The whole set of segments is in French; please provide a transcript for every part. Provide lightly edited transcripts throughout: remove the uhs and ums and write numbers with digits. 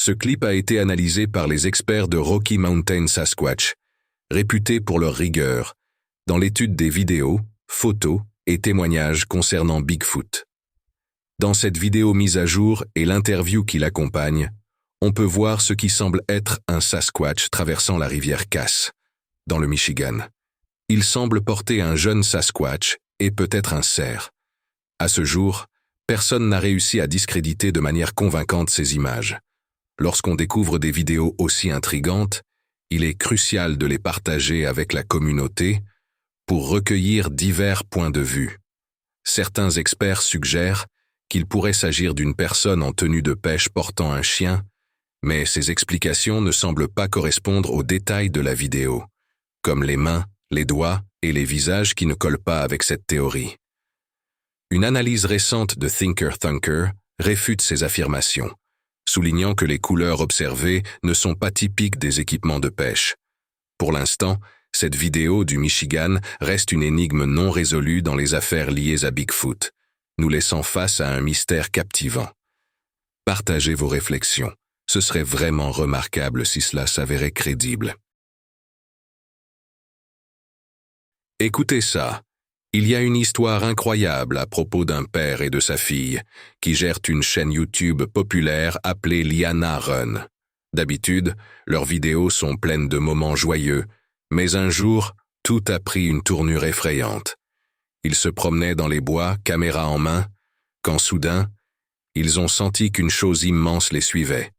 Ce clip a été analysé par les experts de Rocky Mountain Sasquatch, réputés pour leur rigueur, dans l'étude des vidéos, photos et témoignages concernant Bigfoot. Dans cette vidéo mise à jour et l'interview qui l'accompagne, on peut voir ce qui semble être un Sasquatch traversant la rivière Cass, dans le Michigan. Il semble porter un jeune Sasquatch et peut-être un cerf. À ce jour, personne n'a réussi à discréditer de manière convaincante ces images. Lorsqu'on découvre des vidéos aussi intrigantes, il est crucial de les partager avec la communauté pour recueillir divers points de vue. Certains experts suggèrent qu'il pourrait s'agir d'une personne en tenue de pêche portant un chien, mais ces explications ne semblent pas correspondre aux détails de la vidéo, comme les mains, les doigts et les visages qui ne collent pas avec cette théorie. Une analyse récente de Thinker Thunker réfute ces affirmations, soulignant que les couleurs observées ne sont pas typiques des équipements de pêche. Pour l'instant, cette vidéo du Michigan reste une énigme non résolue dans les affaires liées à Bigfoot, nous laissant face à un mystère captivant. Partagez vos réflexions. Ce serait vraiment remarquable si cela s'avérait crédible. Écoutez ça. Il y a une histoire incroyable à propos d'un père et de sa fille qui gèrent une chaîne YouTube populaire appelée Liana Run. D'habitude, leurs vidéos sont pleines de moments joyeux, mais un jour, tout a pris une tournure effrayante. Ils se promenaient dans les bois, caméra en main, quand soudain, ils ont senti qu'une chose immense les suivait.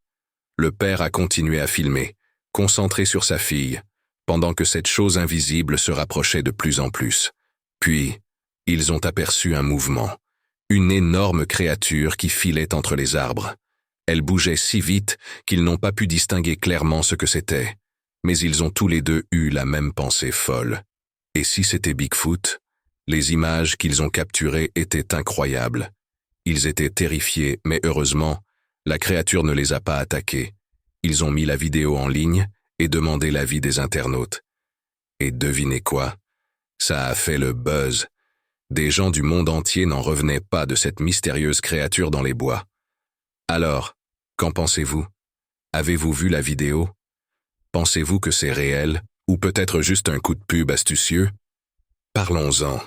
Le père a continué à filmer, concentré sur sa fille, pendant que cette chose invisible se rapprochait de plus en plus. Puis, ils ont aperçu un mouvement, une énorme créature qui filait entre les arbres. Elle bougeait si vite qu'ils n'ont pas pu distinguer clairement ce que c'était, mais ils ont tous les deux eu la même pensée folle. Et si c'était Bigfoot? Les images qu'ils ont capturées étaient incroyables. Ils étaient terrifiés, mais heureusement, la créature ne les a pas attaqués. Ils ont mis la vidéo en ligne et demandé l'avis des internautes. Et devinez quoi? Ça a fait le buzz. Des gens du monde entier n'en revenaient pas de cette mystérieuse créature dans les bois. Alors, qu'en pensez-vous? Avez-vous vu la vidéo? Pensez-vous que c'est réel, ou peut-être juste un coup de pub astucieux? Parlons-en.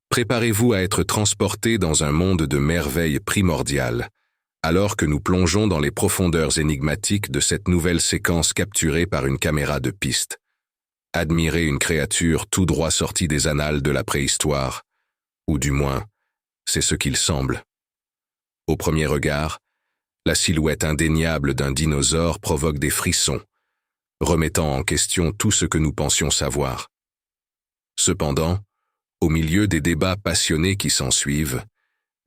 Préparez-vous à être transporté dans un monde de merveilles primordiales, alors que nous plongeons dans les profondeurs énigmatiques de cette nouvelle séquence capturée par une caméra de piste. Admirez une créature tout droit sortie des annales de la préhistoire, ou du moins, c'est ce qu'il semble. Au premier regard, la silhouette indéniable d'un dinosaure provoque des frissons, remettant en question tout ce que nous pensions savoir. Cependant, au milieu des débats passionnés qui s'ensuivent,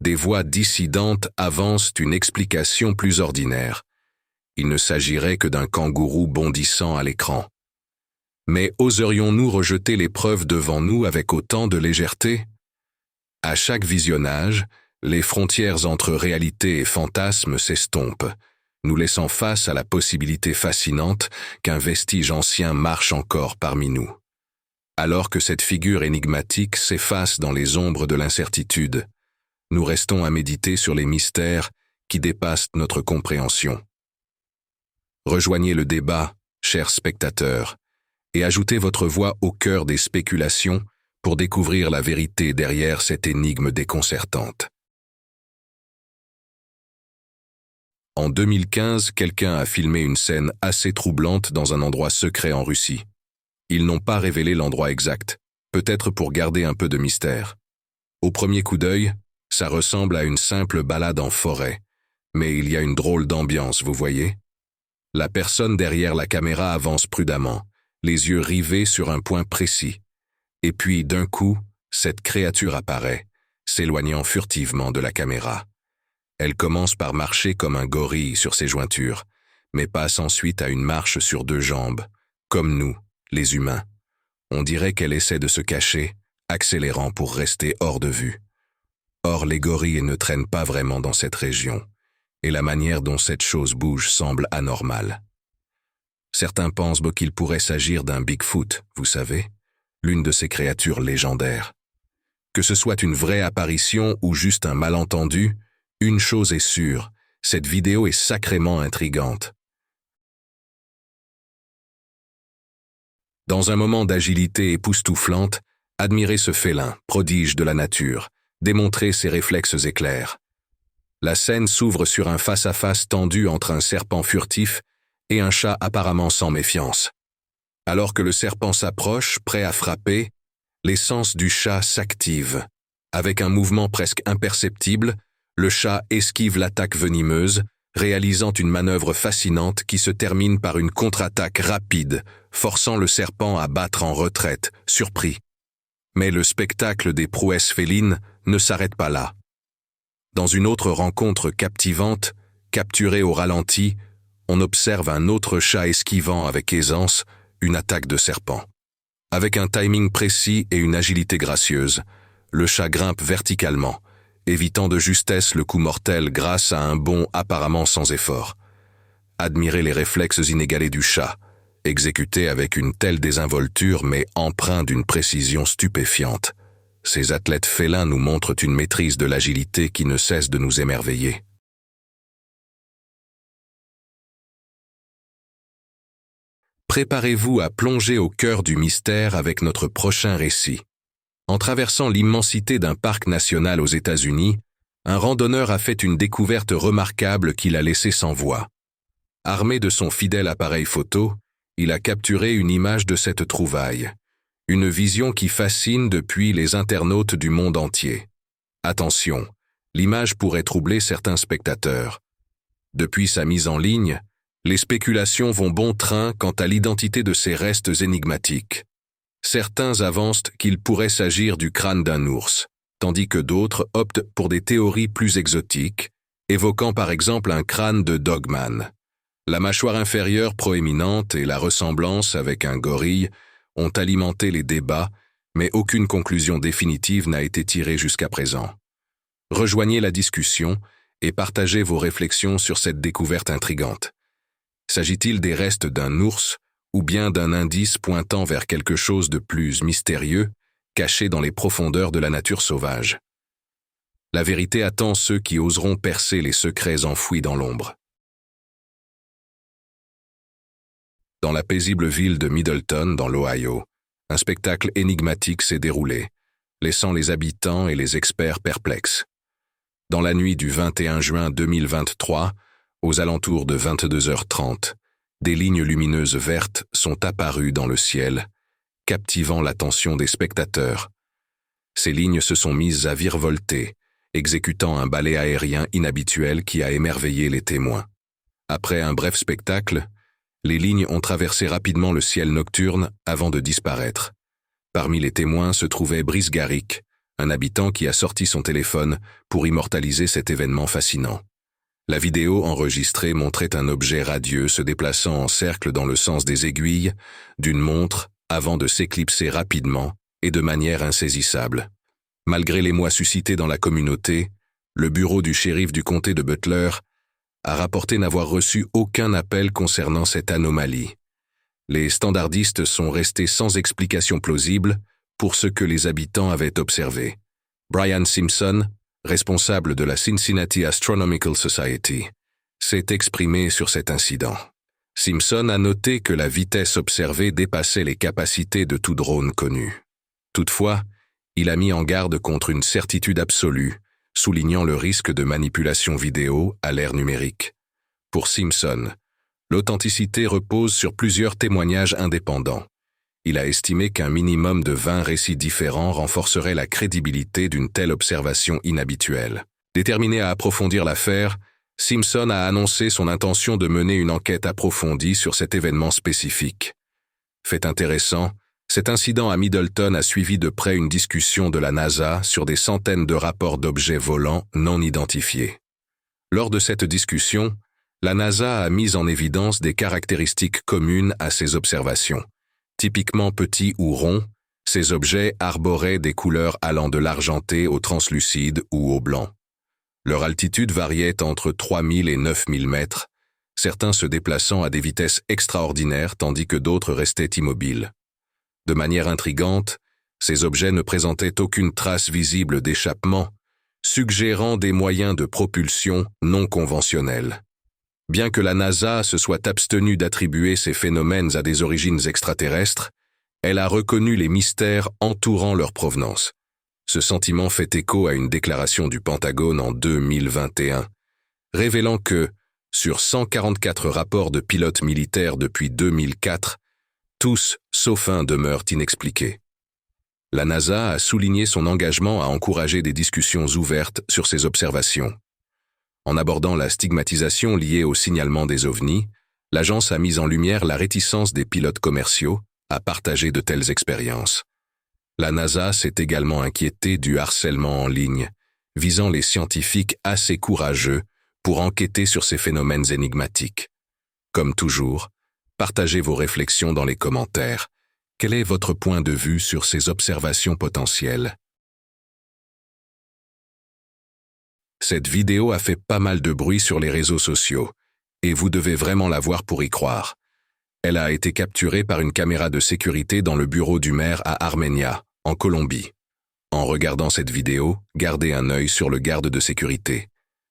des voix dissidentes avancent une explication plus ordinaire. Il ne s'agirait que d'un kangourou bondissant à l'écran. Mais oserions-nous rejeter les preuves devant nous avec autant de légèreté? À chaque visionnage, les frontières entre réalité et fantasme s'estompent, nous laissant face à la possibilité fascinante qu'un vestige ancien marche encore parmi nous. Alors que cette figure énigmatique s'efface dans les ombres de l'incertitude, nous restons à méditer sur les mystères qui dépassent notre compréhension. Rejoignez le débat, chers spectateurs, et ajoutez votre voix au cœur des spéculations pour découvrir la vérité derrière cette énigme déconcertante. En 2015, quelqu'un a filmé une scène assez troublante dans un endroit secret en Russie. Ils n'ont pas révélé l'endroit exact, peut-être pour garder un peu de mystère. Au premier coup d'œil, ça ressemble à une simple balade en forêt, mais il y a une drôle d'ambiance, vous voyez? La personne derrière la caméra avance prudemment, les yeux rivés sur un point précis. Et puis, d'un coup, cette créature apparaît, s'éloignant furtivement de la caméra. Elle commence par marcher comme un gorille sur ses jointures, mais passe ensuite à une marche sur deux jambes, comme nous, les humains. On dirait qu'elle essaie de se cacher, accélérant pour rester hors de vue. Or, les gorilles ne traînent pas vraiment dans cette région, et la manière dont cette chose bouge semble anormale. Certains pensent qu'il pourrait s'agir d'un Bigfoot, vous savez, l'une de ces créatures légendaires. Que ce soit une vraie apparition ou juste un malentendu, Une chose est sûre, cette vidéo est sacrément intrigante. Dans un moment d'agilité époustouflante, admirez ce félin, prodige de la nature, démontrez ses réflexes éclairs. La scène s'ouvre sur un face-à-face tendu entre un serpent furtif et un chat apparemment sans méfiance. Alors que le serpent s'approche, prêt à frapper, les sens du chat s'activent. Avec un mouvement presque imperceptible, le chat esquive l'attaque venimeuse, réalisant une manœuvre fascinante qui se termine par une contre-attaque rapide, forçant le serpent à battre en retraite, surpris. Mais le spectacle des prouesses félines ne s'arrête pas là. Dans une autre rencontre captivante, capturée au ralenti, on observe un autre chat esquivant avec aisance une attaque de serpent. Avec un timing précis et une agilité gracieuse, le chat grimpe verticalement, évitant de justesse le coup mortel grâce à un bond apparemment sans effort. Admirez les réflexes inégalés du chat, exécutés avec une telle désinvolture mais empreints d'une précision stupéfiante. Ces athlètes félins nous montrent une maîtrise de l'agilité qui ne cesse de nous émerveiller. Préparez-vous à plonger au cœur du mystère avec notre prochain récit. En traversant l'immensité d'un parc national aux États-Unis, un randonneur a fait une découverte remarquable qui l'a laissé sans voix. Armé de son fidèle appareil photo, il a capturé une image de cette trouvaille. Une vision qui fascine depuis les internautes du monde entier. Attention, l'image pourrait troubler certains spectateurs. Depuis sa mise en ligne, les spéculations vont bon train quant à l'identité de ces restes énigmatiques. Certains avancent qu'il pourrait s'agir du crâne d'un ours, tandis que d'autres optent pour des théories plus exotiques, évoquant par exemple un crâne de Dogman. La mâchoire inférieure proéminente et la ressemblance avec un gorille ont alimenté les débats, mais aucune conclusion définitive n'a été tirée jusqu'à présent. Rejoignez la discussion et partagez vos réflexions sur cette découverte intrigante. S'agit-il des restes d'un ours ou bien d'un indice pointant vers quelque chose de plus mystérieux, caché dans les profondeurs de la nature sauvage? La vérité attend ceux qui oseront percer les secrets enfouis dans l'ombre. Dans la paisible ville de Middleton, dans l'Ohio, un spectacle énigmatique s'est déroulé, laissant les habitants et les experts perplexes. Dans la nuit du 21 juin 2023, aux alentours de 22h30, des lignes lumineuses vertes sont apparues dans le ciel, captivant l'attention des spectateurs. Ces lignes se sont mises à virevolter, exécutant un ballet aérien inhabituel qui a émerveillé les témoins. Après un bref spectacle, les lignes ont traversé rapidement le ciel nocturne avant de disparaître. Parmi les témoins se trouvait Brice Garrick, un habitant qui a sorti son téléphone pour immortaliser cet événement fascinant. La vidéo enregistrée montrait un objet radieux se déplaçant en cercle dans le sens des aiguilles d'une montre avant de s'éclipser rapidement et de manière insaisissable. Malgré l'émoi suscité dans la communauté, le bureau du shérif du comté de Butler a rapporté n'avoir reçu aucun appel concernant cette anomalie. Les standardistes sont restés sans explication plausible pour ce que les habitants avaient observé. Brian Simpson, responsable de la Cincinnati Astronomical Society, s'est exprimé sur cet incident. Simpson a noté que la vitesse observée dépassait les capacités de tout drone connu. Toutefois, il a mis en garde contre une certitude absolue, soulignant le risque de manipulation vidéo à l'ère numérique. Pour Simpson, l'authenticité repose sur plusieurs témoignages indépendants. Il a estimé qu'un minimum de 20 récits différents renforcerait la crédibilité d'une telle observation inhabituelle. Déterminé à approfondir l'affaire, Simpson a annoncé son intention de mener une enquête approfondie sur cet événement spécifique. Fait intéressant, cet incident à Middleton a suivi de près une discussion de la NASA sur des centaines de rapports d'objets volants non identifiés. Lors de cette discussion, la NASA a mis en évidence des caractéristiques communes à ces observations. Typiquement petits ou ronds, ces objets arboraient des couleurs allant de l'argenté au translucide ou au blanc. Leur altitude variait entre 3000 et 9000 mètres, certains se déplaçant à des vitesses extraordinaires tandis que d'autres restaient immobiles. De manière intrigante, ces objets ne présentaient aucune trace visible d'échappement, suggérant des moyens de propulsion non conventionnels. Bien que la NASA se soit abstenue d'attribuer ces phénomènes à des origines extraterrestres, elle a reconnu les mystères entourant leur provenance. Ce sentiment fait écho à une déclaration du Pentagone en 2021, révélant que, sur 144 rapports de pilotes militaires depuis 2004, tous, sauf un, demeurent inexpliqués. La NASA a souligné son engagement à encourager des discussions ouvertes sur ces observations. En abordant la stigmatisation liée au signalement des ovnis, l'agence a mis en lumière la réticence des pilotes commerciaux à partager de telles expériences. La NASA s'est également inquiétée du harcèlement en ligne, visant les scientifiques assez courageux pour enquêter sur ces phénomènes énigmatiques. Comme toujours, partagez vos réflexions dans les commentaires. Quel est votre point de vue sur ces observations potentielles? Cette vidéo a fait pas mal de bruit sur les réseaux sociaux, et vous devez vraiment la voir pour y croire. Elle a été capturée par une caméra de sécurité dans le bureau du maire à Armenia, en Colombie. En regardant cette vidéo, gardez un œil sur le garde de sécurité.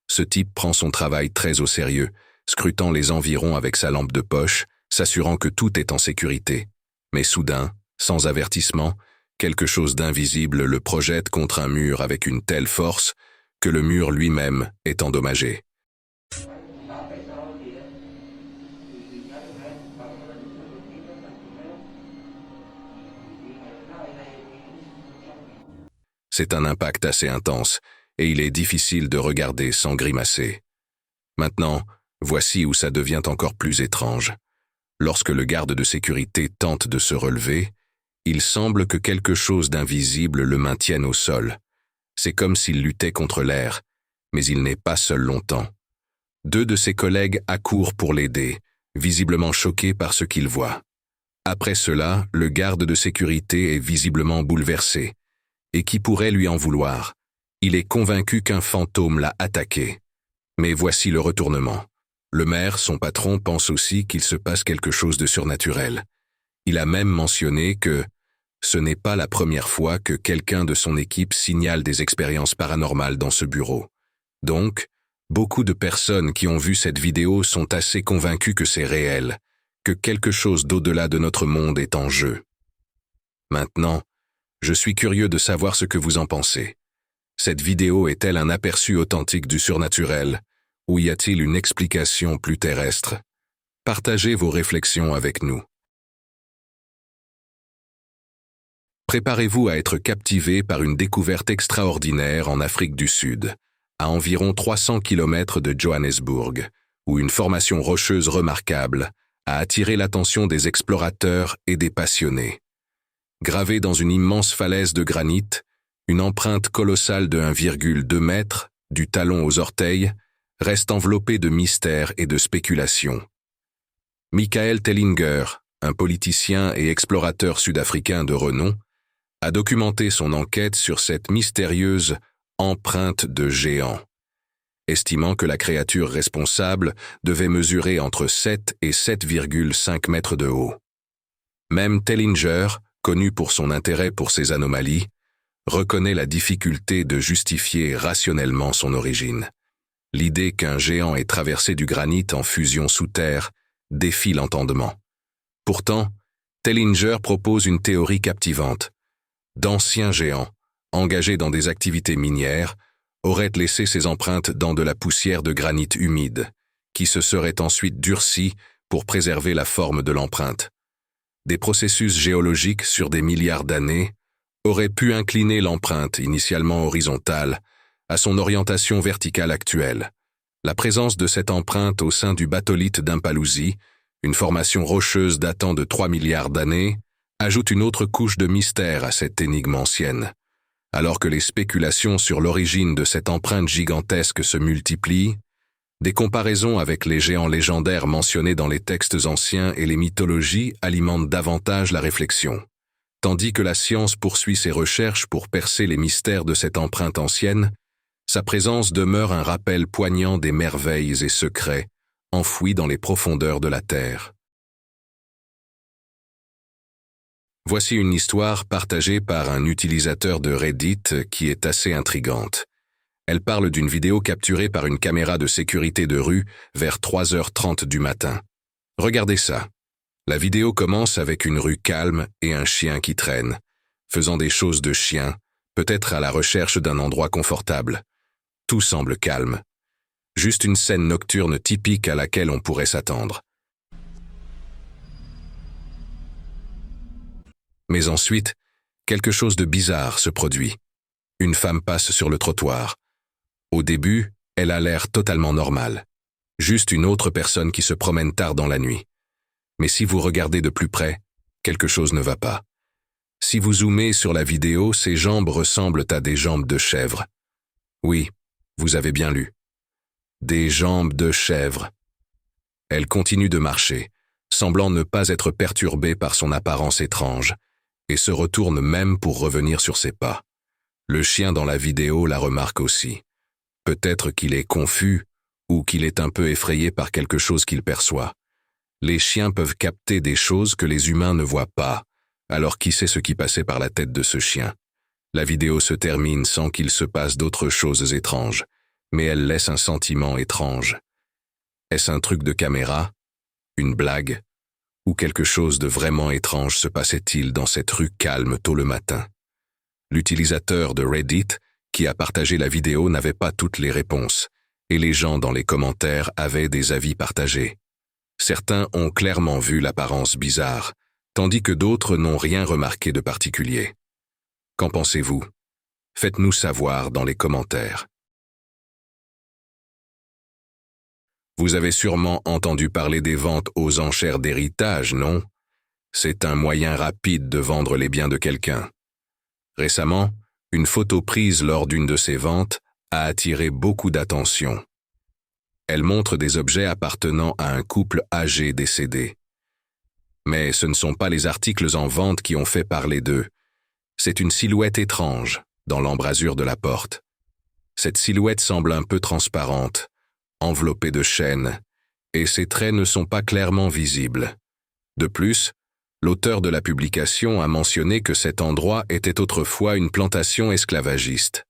Ce type prend son travail très au sérieux, scrutant les environs avec sa lampe de poche, s'assurant que tout est en sécurité. Mais soudain, sans avertissement, quelque chose d'invisible le projette contre un mur avec une telle force que le mur lui-même est endommagé. C'est un impact assez intense, et il est difficile de regarder sans grimacer. Maintenant, voici où ça devient encore plus étrange. Lorsque le garde de sécurité tente de se relever, il semble que quelque chose d'invisible le maintienne au sol. C'est comme s'il luttait contre l'air, mais il n'est pas seul longtemps. 2 de ses collègues accourent pour l'aider, visiblement choqués par ce qu'ils voient. Après cela, le garde de sécurité est visiblement bouleversé. Et qui pourrait lui en vouloir? Il est convaincu qu'un fantôme l'a attaqué. Mais voici le retournement. Le maire, son patron, pense aussi qu'il se passe quelque chose de surnaturel. Il a même mentionné que ce n'est pas la première fois que quelqu'un de son équipe signale des expériences paranormales dans ce bureau. Donc, beaucoup de personnes qui ont vu cette vidéo sont assez convaincues que c'est réel, que quelque chose d'au-delà de notre monde est en jeu. Maintenant, je suis curieux de savoir ce que vous en pensez. Cette vidéo est-elle un aperçu authentique du surnaturel, ou y a-t-il une explication plus terrestre? Partagez vos réflexions avec nous. Préparez-vous à être captivé par une découverte extraordinaire en Afrique du Sud, à environ 300 km de Johannesburg, où une formation rocheuse remarquable a attiré l'attention des explorateurs et des passionnés. Gravée dans une immense falaise de granit, une empreinte colossale de 1,2 mètre, du talon aux orteils, reste enveloppée de mystères et de spéculations. Michael Tellinger, un politicien et explorateur sud-africain de renom, a documenté son enquête sur cette mystérieuse empreinte de géant, estimant que la créature responsable devait mesurer entre 7 et 7,5 mètres de haut. Même Tellinger, connu pour son intérêt pour ces anomalies, reconnaît la difficulté de justifier rationnellement son origine. L'idée qu'un géant ait traversé du granit en fusion sous terre défie l'entendement. Pourtant, Tellinger propose une théorie captivante. D'anciens géants, engagés dans des activités minières, auraient laissé ces empreintes dans de la poussière de granit humide, qui se serait ensuite durcie pour préserver la forme de l'empreinte. Des processus géologiques sur des milliards d'années auraient pu incliner l'empreinte initialement horizontale à son orientation verticale actuelle. La présence de cette empreinte au sein du batholithe d'Impaloosi, une formation rocheuse datant de 3 milliards d'années, ajoute une autre couche de mystère à cette énigme ancienne. Alors que les spéculations sur l'origine de cette empreinte gigantesque se multiplient, des comparaisons avec les géants légendaires mentionnés dans les textes anciens et les mythologies alimentent davantage la réflexion. Tandis que la science poursuit ses recherches pour percer les mystères de cette empreinte ancienne, sa présence demeure un rappel poignant des merveilles et secrets enfouis dans les profondeurs de la Terre. Voici une histoire partagée par un utilisateur de Reddit qui est assez intrigante. Elle parle d'une vidéo capturée par une caméra de sécurité de rue vers 3h30 du matin. Regardez ça. La vidéo commence avec une rue calme et un chien qui traîne, faisant des choses de chien, peut-être à la recherche d'un endroit confortable. Tout semble calme. Juste une scène nocturne typique à laquelle on pourrait s'attendre. Mais ensuite, quelque chose de bizarre se produit. Une femme passe sur le trottoir. Au début, elle a l'air totalement normale. Juste une autre personne qui se promène tard dans la nuit. Mais si vous regardez de plus près, quelque chose ne va pas. Si vous zoomez sur la vidéo, ses jambes ressemblent à des jambes de chèvre. Oui, vous avez bien lu. Des jambes de chèvre. Elle continue de marcher, semblant ne pas être perturbée par son apparence étrange, et se retourne même pour revenir sur ses pas. Le chien dans la vidéo la remarque aussi. Peut-être qu'il est confus ou qu'il est un peu effrayé par quelque chose qu'il perçoit. Les chiens peuvent capter des choses que les humains ne voient pas, alors qui sait ce qui passait par la tête de ce chien? La vidéo se termine sans qu'il se passe d'autres choses étranges, mais elle laisse un sentiment étrange. Est-ce un truc de caméra? Une blague? Ou quelque chose de vraiment étrange se passait-il dans cette rue calme tôt le matin? L'utilisateur de Reddit qui a partagé la vidéo n'avait pas toutes les réponses, et les gens dans les commentaires avaient des avis partagés. Certains ont clairement vu l'apparence bizarre, tandis que d'autres n'ont rien remarqué de particulier. Qu'en pensez-vous? Faites-nous savoir dans les commentaires. Vous avez sûrement entendu parler des ventes aux enchères d'héritage, non? C'est un moyen rapide de vendre les biens de quelqu'un. Récemment, une photo prise lors d'une de ces ventes a attiré beaucoup d'attention. Elle montre des objets appartenant à un couple âgé décédé. Mais ce ne sont pas les articles en vente qui ont fait parler d'eux. C'est une silhouette étrange dans l'embrasure de la porte. Cette silhouette semble un peu transparente, enveloppée de chaînes, et ses traits ne sont pas clairement visibles. De plus, l'auteur de la publication a mentionné que cet endroit était autrefois une plantation esclavagiste.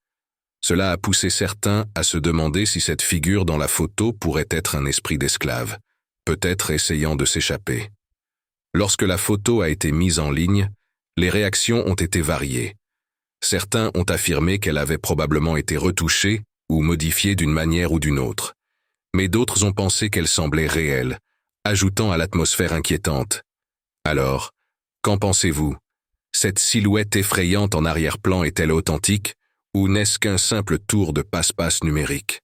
Cela a poussé certains à se demander si cette figure dans la photo pourrait être un esprit d'esclave, peut-être essayant de s'échapper. Lorsque la photo a été mise en ligne, les réactions ont été variées. Certains ont affirmé qu'elle avait probablement été retouchée ou modifiée d'une manière ou d'une autre. Mais d'autres ont pensé qu'elle semblait réelle, ajoutant à l'atmosphère inquiétante. Alors, qu'en pensez-vous? Cette silhouette effrayante en arrière-plan est-elle authentique, ou n'est-ce qu'un simple tour de passe-passe numérique?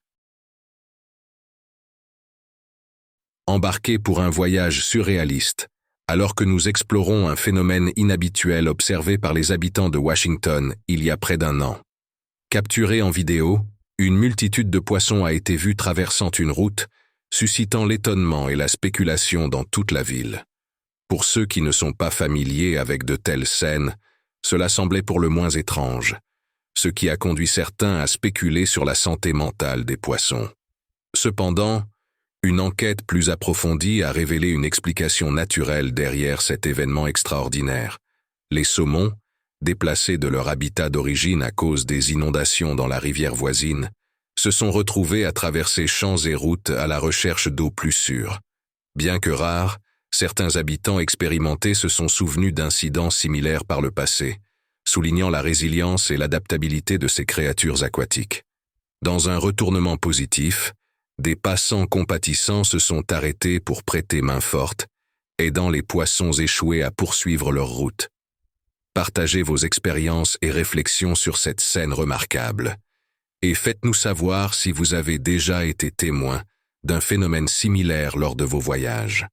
Embarqués pour un voyage surréaliste, alors que nous explorons un phénomène inhabituel observé par les habitants de Washington il y a près d'un an. Capturé en vidéo, une multitude de poissons a été vue traversant une route, suscitant l'étonnement et la spéculation dans toute la ville. Pour ceux qui ne sont pas familiers avec de telles scènes, cela semblait pour le moins étrange, ce qui a conduit certains à spéculer sur la santé mentale des poissons. Cependant, une enquête plus approfondie a révélé une explication naturelle derrière cet événement extraordinaire. Les saumons, déplacés de leur habitat d'origine à cause des inondations dans la rivière voisine, se sont retrouvés à traverser champs et routes à la recherche d'eau plus sûre. Bien que rares, certains habitants expérimentés se sont souvenus d'incidents similaires par le passé, soulignant la résilience et l'adaptabilité de ces créatures aquatiques. Dans un retournement positif, des passants compatissants se sont arrêtés pour prêter main forte, aidant les poissons échoués à poursuivre leur route. Partagez vos expériences et réflexions sur cette scène remarquable, et faites-nous savoir si vous avez déjà été témoin d'un phénomène similaire lors de vos voyages.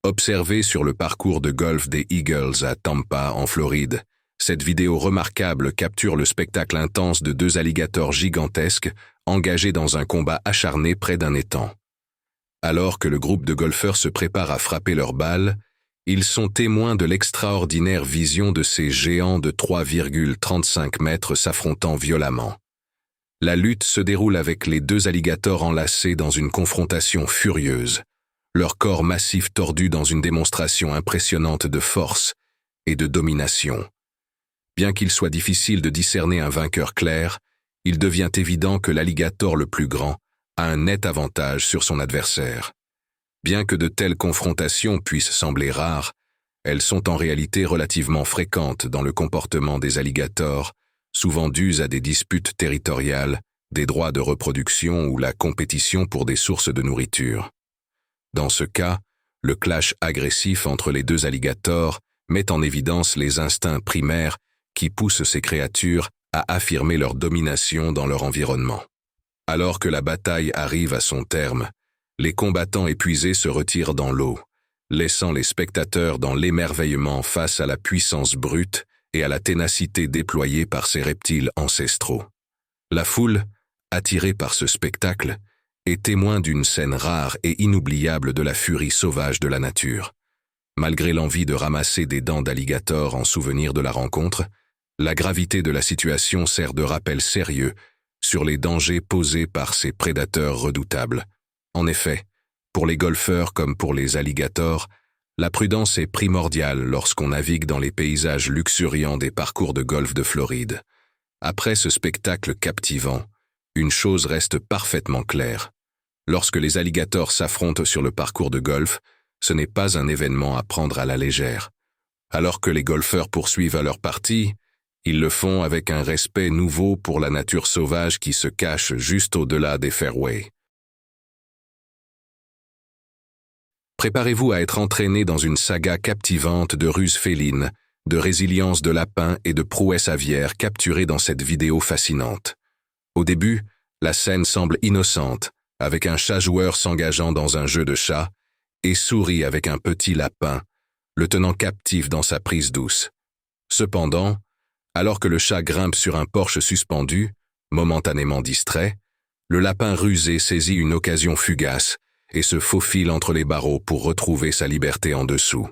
Observée sur le parcours de golf des Eagles à Tampa, en Floride, cette vidéo remarquable capture le spectacle intense de deux alligators gigantesques engagés dans un combat acharné près d'un étang. Alors que le groupe de golfeurs se prépare à frapper leurs balles, ils sont témoins de l'extraordinaire vision de ces géants de 3,35 mètres s'affrontant violemment. La lutte se déroule avec les deux alligators enlacés dans une confrontation furieuse, leur corps massif tordu dans une démonstration impressionnante de force et de domination. Bien qu'il soit difficile de discerner un vainqueur clair, il devient évident que l'alligator le plus grand a un net avantage sur son adversaire. Bien que de telles confrontations puissent sembler rares, elles sont en réalité relativement fréquentes dans le comportement des alligators, souvent dues à des disputes territoriales, des droits de reproduction ou la compétition pour des sources de nourriture. Dans ce cas, le clash agressif entre les deux alligators met en évidence les instincts primaires qui poussent ces créatures à affirmer leur domination dans leur environnement. Alors que la bataille arrive à son terme, les combattants épuisés se retirent dans l'eau, laissant les spectateurs dans l'émerveillement face à la puissance brute et à la ténacité déployée par ces reptiles ancestraux. La foule, attirée par ce spectacle, est témoin d'une scène rare et inoubliable de la furie sauvage de la nature. Malgré l'envie de ramasser des dents d'alligator en souvenir de la rencontre, la gravité de la situation sert de rappel sérieux sur les dangers posés par ces prédateurs redoutables. En effet, pour les golfeurs comme pour les alligators, la prudence est primordiale lorsqu'on navigue dans les paysages luxuriants des parcours de golf de Floride. Après ce spectacle captivant, une chose reste parfaitement claire. Lorsque les alligators s'affrontent sur le parcours de golf, ce n'est pas un événement à prendre à la légère. Alors que les golfeurs poursuivent leur partie, ils le font avec un respect nouveau pour la nature sauvage qui se cache juste au-delà des fairways. Préparez-vous à être entraîné dans une saga captivante de ruses félines, de résilience de lapins et de prouesses aviaires capturées dans cette vidéo fascinante. Au début, la scène semble innocente, avec un chat-joueur s'engageant dans un jeu de chat, et sourit avec un petit lapin, le tenant captif dans sa prise douce. Cependant, alors que le chat grimpe sur un porche suspendu, momentanément distrait, le lapin rusé saisit une occasion fugace et se faufile entre les barreaux pour retrouver sa liberté en dessous.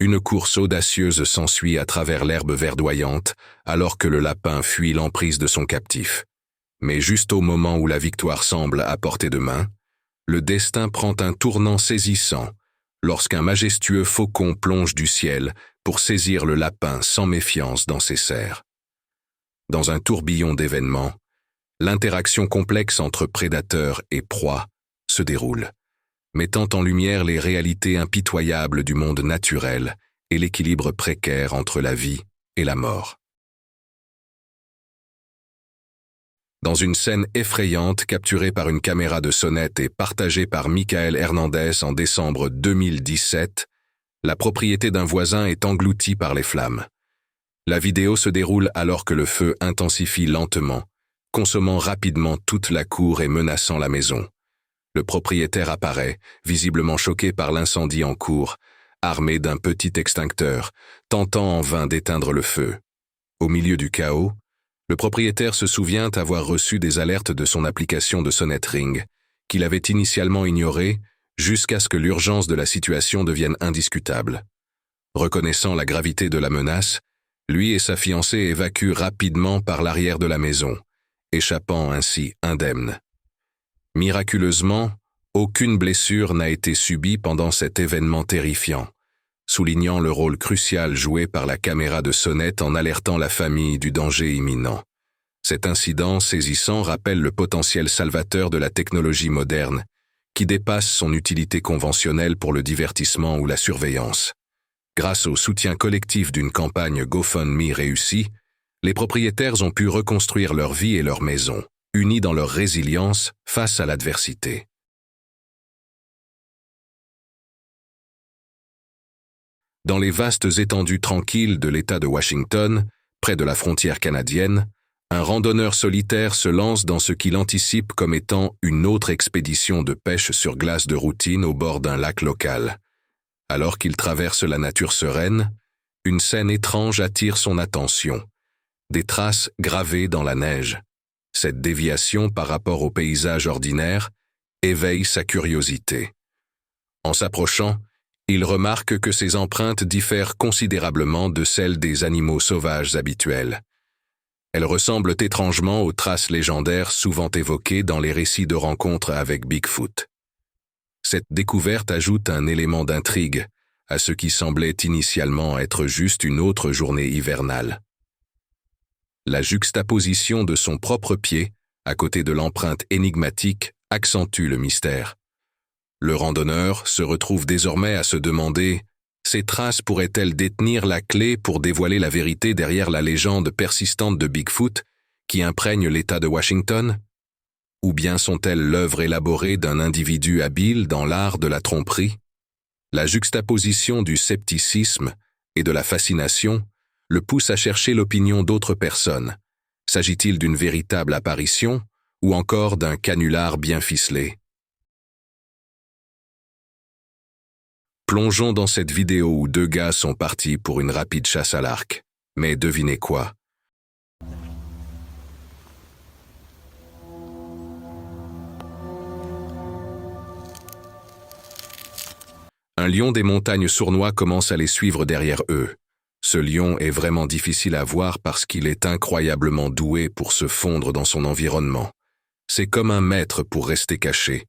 Une course audacieuse s'ensuit à travers l'herbe verdoyante alors que le lapin fuit l'emprise de son captif. Mais juste au moment où la victoire semble à portée de main, le destin prend un tournant saisissant lorsqu'un majestueux faucon plonge du ciel pour saisir le lapin sans méfiance dans ses serres. Dans un tourbillon d'événements, l'interaction complexe entre prédateur et proie se déroule, mettant en lumière les réalités impitoyables du monde naturel et l'équilibre précaire entre la vie et la mort. Dans une scène effrayante capturée par une caméra de sonnette et partagée par Michael Hernandez en décembre 2017, la propriété d'un voisin est engloutie par les flammes. La vidéo se déroule alors que le feu intensifie lentement, consommant rapidement toute la cour et menaçant la maison. Le propriétaire apparaît, visiblement choqué par l'incendie en cours, armé d'un petit extincteur, tentant en vain d'éteindre le feu. Au milieu du chaos, le propriétaire se souvient avoir reçu des alertes de son application de Sonnet Ring, qu'il avait initialement ignorées jusqu'à ce que l'urgence de la situation devienne indiscutable. Reconnaissant la gravité de la menace, lui et sa fiancée évacuent rapidement par l'arrière de la maison, échappant ainsi indemnes. Miraculeusement, aucune blessure n'a été subie pendant cet événement terrifiant, soulignant le rôle crucial joué par la caméra de Sonnet en alertant la famille du danger imminent. Cet incident saisissant rappelle le potentiel salvateur de la technologie moderne, qui dépasse son utilité conventionnelle pour le divertissement ou la surveillance. Grâce au soutien collectif d'une campagne GoFundMe réussie, les propriétaires ont pu reconstruire leur vie et leur maison, unis dans leur résilience face à l'adversité. Dans les vastes étendues tranquilles de l'État de Washington, près de la frontière canadienne, un randonneur solitaire se lance dans ce qu'il anticipe comme étant une autre expédition de pêche sur glace de routine au bord d'un lac local. Alors qu'il traverse la nature sereine, une scène étrange attire son attention. Des traces gravées dans la neige. Cette déviation par rapport au paysage ordinaire éveille sa curiosité. En s'approchant, il remarque que ces empreintes diffèrent considérablement de celles des animaux sauvages habituels. Elles ressemblent étrangement aux traces légendaires souvent évoquées dans les récits de rencontres avec Bigfoot. Cette découverte ajoute un élément d'intrigue à ce qui semblait initialement être juste une autre journée hivernale. La juxtaposition de son propre pied, à côté de l'empreinte énigmatique, accentue le mystère. Le randonneur se retrouve désormais à se demander: ces traces pourraient-elles détenir la clé pour dévoiler la vérité derrière la légende persistante de Bigfoot qui imprègne l'État de Washington? Ou bien sont-elles l'œuvre élaborée d'un individu habile dans l'art de la tromperie? La juxtaposition du scepticisme et de la fascination le pousse à chercher l'opinion d'autres personnes. S'agit-il d'une véritable apparition ou encore d'un canular bien ficelé? Plongeons dans cette vidéo où deux gars sont partis pour une rapide chasse à l'arc. Mais devinez quoi? Un lion des montagnes sournois commence à les suivre derrière eux. Ce lion est vraiment difficile à voir parce qu'il est incroyablement doué pour se fondre dans son environnement. C'est comme un maître pour rester caché.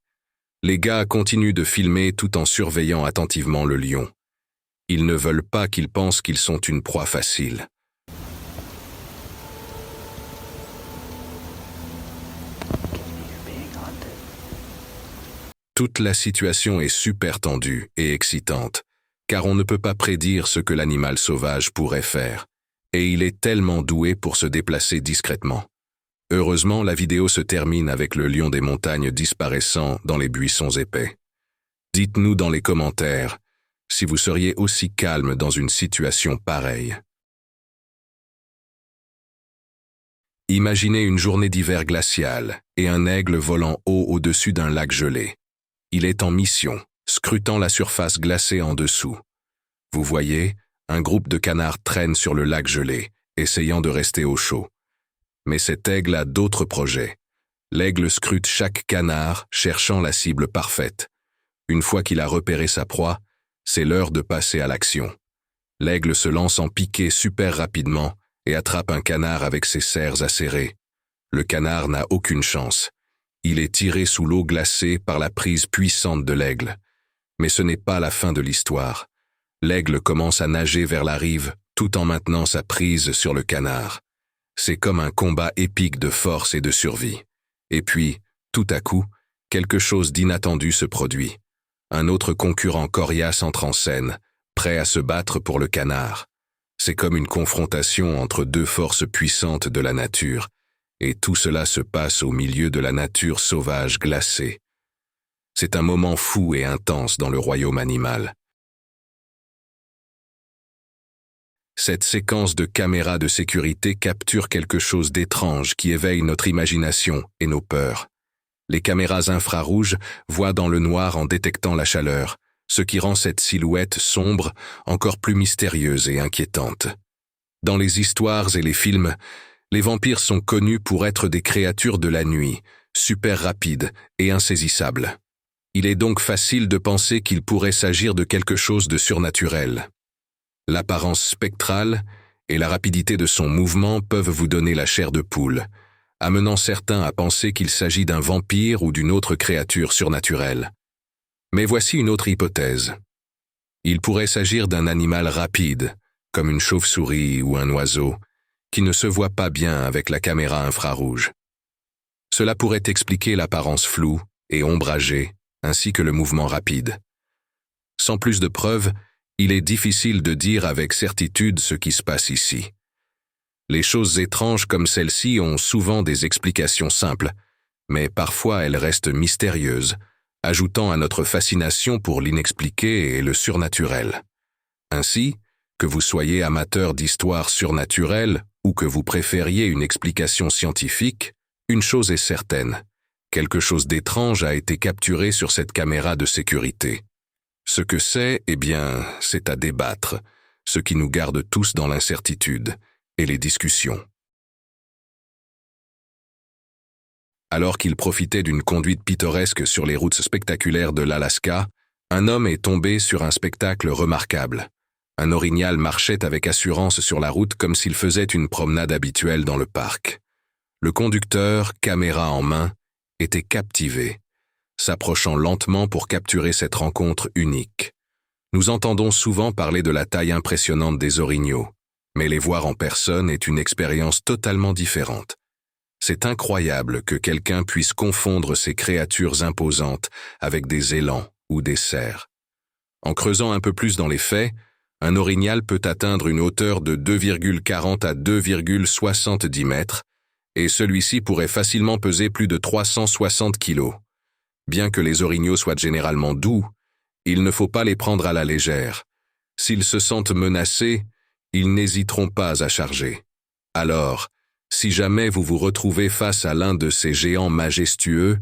Les gars continuent de filmer tout en surveillant attentivement le lion. Ils ne veulent pas qu'il pense qu'ils sont une proie facile. Toute la situation est super tendue et excitante, car on ne peut pas prédire ce que l'animal sauvage pourrait faire, et il est tellement doué pour se déplacer discrètement. Heureusement, la vidéo se termine avec le lion des montagnes disparaissant dans les buissons épais. Dites-nous dans les commentaires si vous seriez aussi calme dans une situation pareille. Imaginez une journée d'hiver glacial et un aigle volant haut au-dessus d'un lac gelé. Il est en mission, scrutant la surface glacée en dessous. Vous voyez, un groupe de canards traîne sur le lac gelé, essayant de rester au chaud. Mais cet aigle a d'autres projets. L'aigle scrute chaque canard, cherchant la cible parfaite. Une fois qu'il a repéré sa proie, c'est l'heure de passer à l'action. L'aigle se lance en piqué super rapidement et attrape un canard avec ses serres acérées. Le canard n'a aucune chance. Il est tiré sous l'eau glacée par la prise puissante de l'aigle. Mais ce n'est pas la fin de l'histoire. L'aigle commence à nager vers la rive tout en maintenant sa prise sur le canard. C'est comme un combat épique de force et de survie. Et puis, tout à coup, quelque chose d'inattendu se produit. Un autre concurrent coriace entre en scène, prêt à se battre pour le canard. C'est comme une confrontation entre deux forces puissantes de la nature, et tout cela se passe au milieu de la nature sauvage glacée. C'est un moment fou et intense dans le royaume animal. Cette séquence de caméras de sécurité capture quelque chose d'étrange qui éveille notre imagination et nos peurs. Les caméras infrarouges voient dans le noir en détectant la chaleur, ce qui rend cette silhouette sombre encore plus mystérieuse et inquiétante. Dans les histoires et les films, les vampires sont connus pour être des créatures de la nuit, super rapides et insaisissables. Il est donc facile de penser qu'il pourrait s'agir de quelque chose de surnaturel. L'apparence spectrale et la rapidité de son mouvement peuvent vous donner la chair de poule, amenant certains à penser qu'il s'agit d'un vampire ou d'une autre créature surnaturelle. Mais voici une autre hypothèse. Il pourrait s'agir d'un animal rapide, comme une chauve-souris ou un oiseau, qui ne se voit pas bien avec la caméra infrarouge. Cela pourrait expliquer l'apparence floue et ombragée, ainsi que le mouvement rapide. Sans plus de preuves, il est difficile de dire avec certitude ce qui se passe ici. Les choses étranges comme celle-ci ont souvent des explications simples, mais parfois elles restent mystérieuses, ajoutant à notre fascination pour l'inexpliqué et le surnaturel. Ainsi, que vous soyez amateur d'histoires surnaturelles ou que vous préfériez une explication scientifique, une chose est certaine, quelque chose d'étrange a été capturé sur cette caméra de sécurité. Ce que c'est, eh bien, c'est à débattre, ce qui nous garde tous dans l'incertitude et les discussions. Alors qu'il profitait d'une conduite pittoresque sur les routes spectaculaires de l'Alaska, un homme est tombé sur un spectacle remarquable. Un orignal marchait avec assurance sur la route comme s'il faisait une promenade habituelle dans le parc. Le conducteur, caméra en main, était captivé, s'approchant lentement pour capturer cette rencontre unique. Nous entendons souvent parler de la taille impressionnante des orignaux, Mais les voir en personne est une expérience totalement différente. C'est incroyable que quelqu'un puisse confondre ces créatures imposantes avec des élans ou des cerfs. En creusant un peu plus dans les faits, un orignal peut atteindre une hauteur de 2,40 à 2,70 mètres, et celui-ci pourrait facilement peser plus de 360 kilos. Bien que les orignaux soient généralement doux, il ne faut pas les prendre à la légère. S'ils se sentent menacés, ils n'hésiteront pas à charger. Alors, si jamais vous vous retrouvez face à l'un de ces géants majestueux,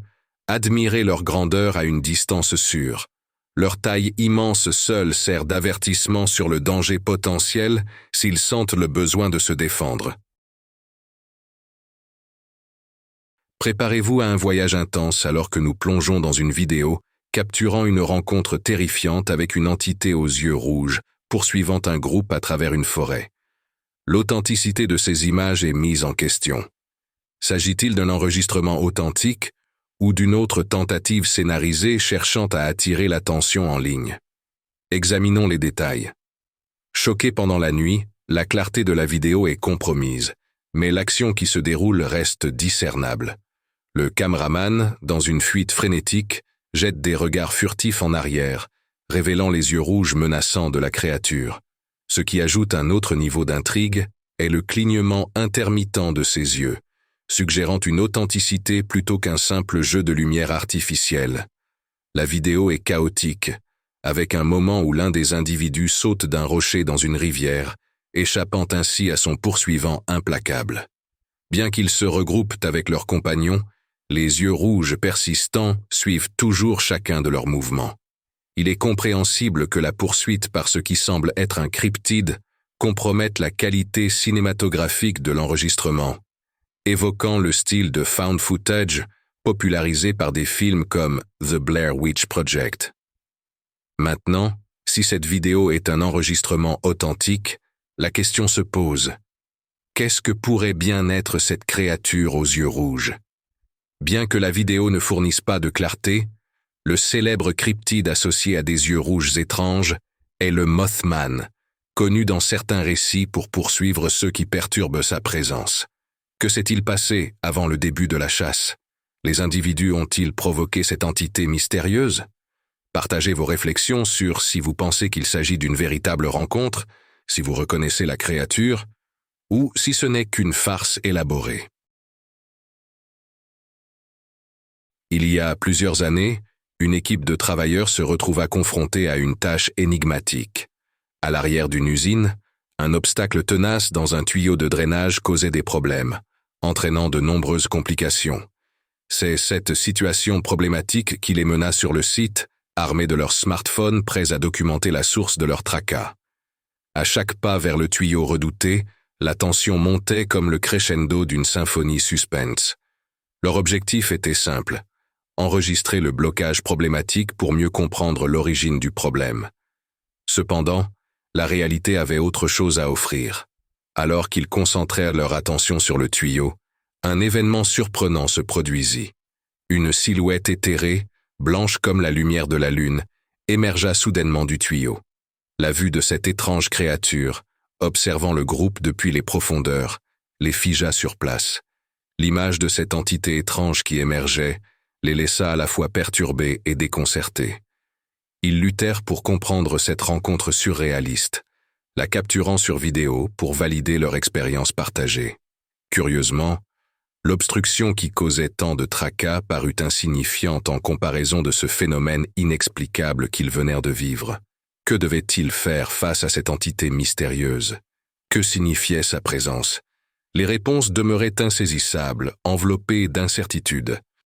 admirez leur grandeur à une distance sûre. Leur taille immense seule sert d'avertissement sur le danger potentiel s'ils sentent le besoin de se défendre. Préparez-vous à un voyage intense alors que nous plongeons dans une vidéo capturant une rencontre terrifiante avec une entité aux yeux rouges poursuivant un groupe à travers une forêt. L'authenticité de ces images est mise en question. S'agit-il d'un enregistrement authentique ou d'une autre tentative scénarisée cherchant à attirer l'attention en ligne? Examinons les détails. Choqué pendant la nuit, la clarté de la vidéo est compromise, mais l'action qui se déroule reste discernable. Le caméraman, dans une fuite frénétique, jette des regards furtifs en arrière, révélant les yeux rouges menaçants de la créature. Ce qui ajoute un autre niveau d'intrigue est le clignement intermittent de ses yeux, suggérant une authenticité plutôt qu'un simple jeu de lumière artificielle. La vidéo est chaotique, avec un moment où l'un des individus saute d'un rocher dans une rivière, échappant ainsi à son poursuivant implacable. Bien qu'ils se regroupent avec leurs compagnons, les yeux rouges persistants suivent toujours chacun de leurs mouvements. Il est compréhensible que la poursuite par ce qui semble être un cryptide compromette la qualité cinématographique de l'enregistrement, évoquant le style de found footage popularisé par des films comme The Blair Witch Project. Maintenant, si cette vidéo est un enregistrement authentique, la question se pose. Qu'est-ce que pourrait bien être cette créature aux yeux rouges? Bien que la vidéo ne fournisse pas de clarté, le célèbre cryptide associé à des yeux rouges étranges est le Mothman, connu dans certains récits pour poursuivre ceux qui perturbent sa présence. Que s'est-il passé avant le début de la chasse? Les individus ont-ils provoqué cette entité mystérieuse? Partagez vos réflexions sur si vous pensez qu'il s'agit d'une véritable rencontre, si vous reconnaissez la créature, ou si ce n'est qu'une farce élaborée. Il y a plusieurs années, une équipe de travailleurs se retrouva confrontée à une tâche énigmatique. À l'arrière d'une usine, un obstacle tenace dans un tuyau de drainage causait des problèmes, entraînant de nombreuses complications. C'est cette situation problématique qui les mena sur le site, armés de leurs smartphones prêts à documenter la source de leur tracas. À chaque pas vers le tuyau redouté, la tension montait comme le crescendo d'une symphonie suspense. Leur objectif était simple: enregistrer le blocage problématique pour mieux comprendre l'origine du problème. Cependant, la réalité avait autre chose à offrir. Alors qu'ils concentrèrent leur attention sur le tuyau, un événement surprenant se produisit. Une silhouette éthérée, blanche comme la lumière de la lune, émergea soudainement du tuyau. La vue de cette étrange créature, observant le groupe depuis les profondeurs, les figea sur place. L'image de cette entité étrange qui émergeait les laissa à la fois perturbés et déconcertés. Ils luttèrent pour comprendre cette rencontre surréaliste, la capturant sur vidéo pour valider leur expérience partagée. Curieusement, l'obstruction qui causait tant de tracas parut insignifiante en comparaison de ce phénomène inexplicable qu'ils venèrent de vivre. Que devaient-ils faire face à cette entité mystérieuse? Que signifiait sa présence? Les réponses demeuraient insaisissables, enveloppées d'incertitudes.